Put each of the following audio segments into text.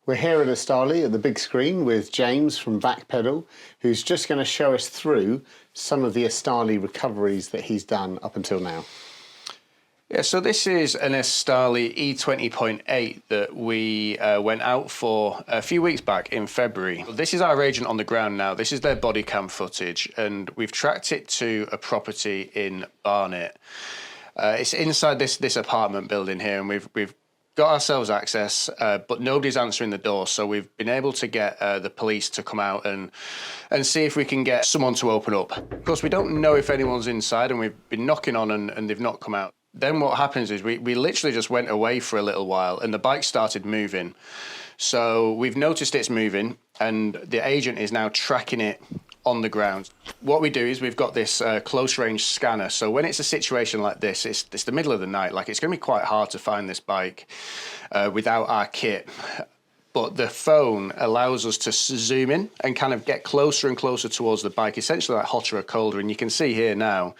We're here at Estarli at the big screen with James from Backpedal, who's just going to show us through some of the Estarli recoveries that he's done up until now. Yeah, so this is an Estarli E20.8 that we went out for a few weeks back in February. This is our agent on the ground now. This is their body cam footage, and we've tracked it to a property in Barnet. It's inside this apartment building here, and we've got ourselves access, but nobody's answering the door, so we've been able to get the police to come out and see if we can get someone to open up. Of course, we don't know if anyone's inside, and we've been knocking on and they've not come out. Then what happens is we literally just went away for a little while and the bike started moving. So we've noticed it's moving and the agent is now tracking it on the ground. What we do is we've got this close range scanner. So when it's a situation like this, it's the middle of the night, like it's going to be quite hard to find this bike without our kit. But the phone allows us to zoom in and kind of get closer and closer towards the bike, essentially like hotter or colder. And you can see here now,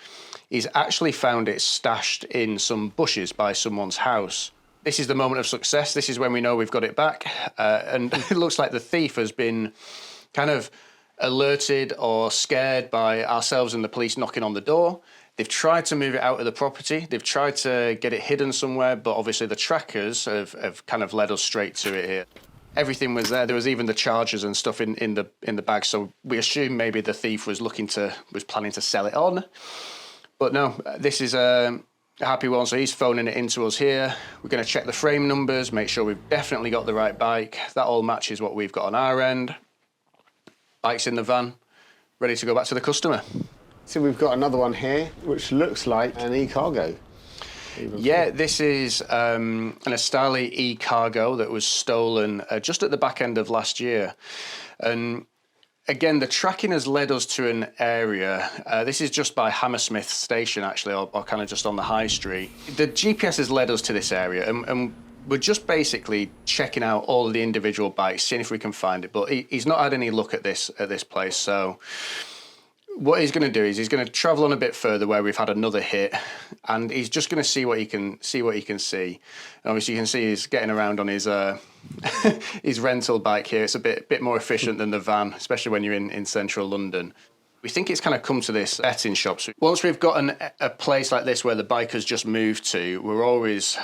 he's actually found it stashed in some bushes by someone's house. This is the moment of success. This is when we know we've got it back. And it looks like the thief has been kind of alerted or scared by ourselves and the police knocking on the door. They've tried to move it out of the property. They've tried to get it hidden somewhere, but obviously the trackers have kind of led us straight to it here. Everything was there. There was even the chargers and stuff in the bag. So we assumed maybe the thief was planning to sell it on. But no, this is a happy one. So he's phoning it into us here. We're going to check the frame numbers, make sure we've definitely got the right bike. That all matches what we've got on our end. Bike's in the van, ready to go back to the customer. So we've got another one here, which looks like an e-cargo. Yeah, this is an Estarli e-cargo that was stolen just at the back end of last year. And again, the tracking has led us to an area. This is just by Hammersmith Station, actually, or kind of just on the high street. The GPS has led us to this area, and we're just basically checking out all of the individual bikes, seeing if we can find it. But he's not had any look at this place, so what he's going to do is he's going to travel on a bit further where we've had another hit, and he's just going to see what he can see. And obviously, you can see he's getting around on his his rental bike here. It's a bit more efficient than the van, especially when you're in central London. We think it's kind of come to this betting shop. So once we've got a place like this where the bike has just moved to, we're always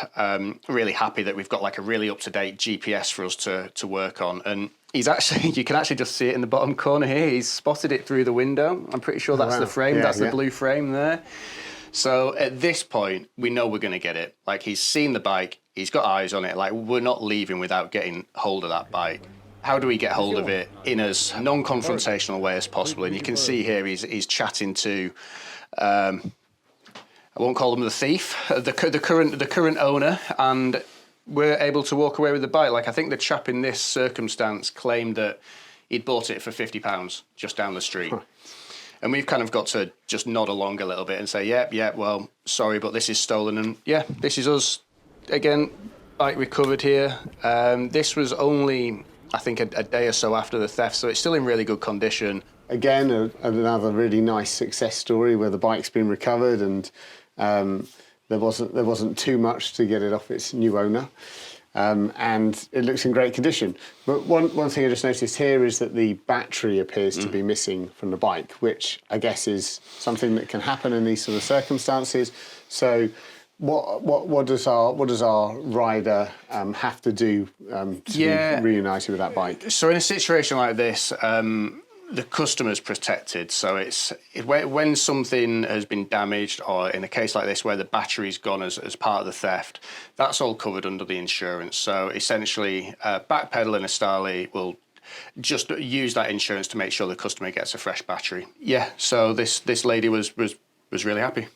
really happy that we've got like a really up-to-date GPS for us to work on. And he's actually, you can actually just see it in the bottom corner here. He's spotted it through the window. I'm pretty sure that's the frame. That's the blue frame there. So at this point, we know we're going to get it. Like, he's seen the bike, he's got eyes on it. Like, we're not leaving without getting hold of that bike. How do we get hold of it in as non-confrontational way as possible? And you can see here he's chatting to, I won't call him the thief, the current owner, and we're able to walk away with the bike. Like, I think the chap in this circumstance claimed that he'd bought it for £50 just down the street. And we've kind of got to just nod along a little bit and say, yeah, well, sorry, but this is stolen. And yeah, this is us. Again, bike recovered here. This was only, I think, a day or so after the theft, so it's still in really good condition. Again, another really nice success story where the bike's been recovered and there wasn't too much to get it off its new owner. And it looks in great condition. But one thing I just noticed here is that the battery appears to be missing from the bike, which I guess is something that can happen in these sort of circumstances. So what does our rider have to do to be reunited with that bike? So in a situation like this, the customer's protected. So it's when something has been damaged, or in a case like this where the battery's gone as part of the theft, that's all covered under the insurance. So essentially, Backpedal and Estarli will just use that insurance to make sure the customer gets a fresh battery. Yeah. So this lady was really happy.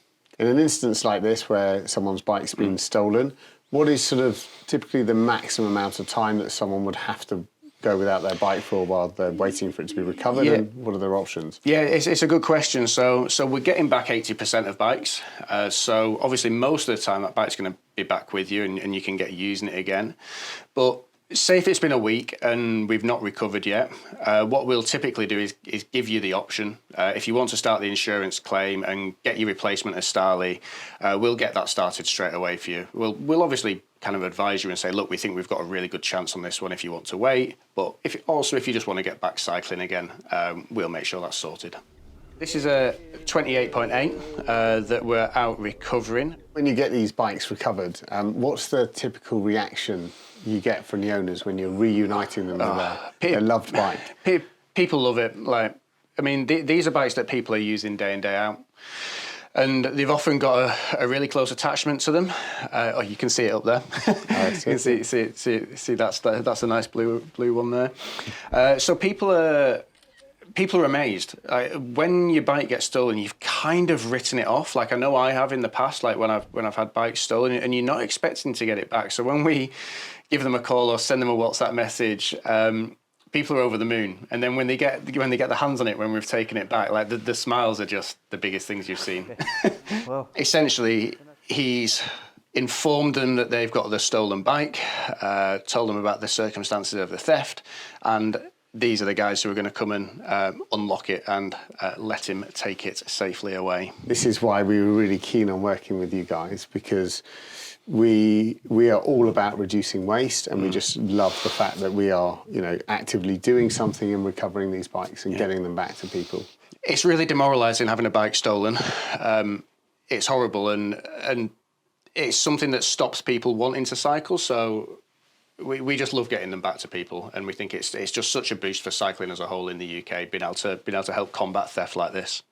In an instance like this where someone's bike's been stolen, what is sort of typically the maximum amount of time that someone would have to go without their bike for while they're waiting for it to be recovered, and what are their options? Yeah, it's a good question. So we're getting back 80% of bikes. So obviously most of the time that bike's going to be back with you and you can get using it again. But say if it's been a week and we've not recovered yet, what we'll typically do is give you the option. If you want to start the insurance claim and get your replacement Estarli, we'll get that started straight away for you. We'll obviously kind of advise you and say, look, we think we've got a really good chance on this one if you want to wait. But if you just want to get back cycling again, we'll make sure that's sorted. This is a 28.8 that we're out recovering. When you get these bikes recovered, what's the typical reaction you get from the owners when you're reuniting them with their loved bike? People love it. Like, I mean, these are bikes that people are using day in, day out. And they've often got a really close attachment to them. Oh, you can see it up there. You can see that's a nice blue one there. So people are amazed. When your bike gets stolen, you've kind of written it off. Like I know I have in the past, like when I've had bikes stolen, and you're not expecting to get it back. So when we give them a call or send them a WhatsApp message, people are over the moon. And then when they get their hands on it, when we've taken it back, like the smiles are just the biggest things you've seen. Well, Essentially, he's informed them that they've got the stolen bike, told them about the circumstances of the theft, and these are the guys who are going to come and unlock it and let him take it safely away. This is why we were really keen on working with you guys, because we are all about reducing waste, and we just love the fact that we are, actively doing something and recovering these bikes and getting them back to people. It's really demoralising having a bike stolen. It's horrible, and it's something that stops people wanting to cycle. So we just love getting them back to people, and we think it's just such a boost for cycling as a whole in the UK, being able to help combat theft like this.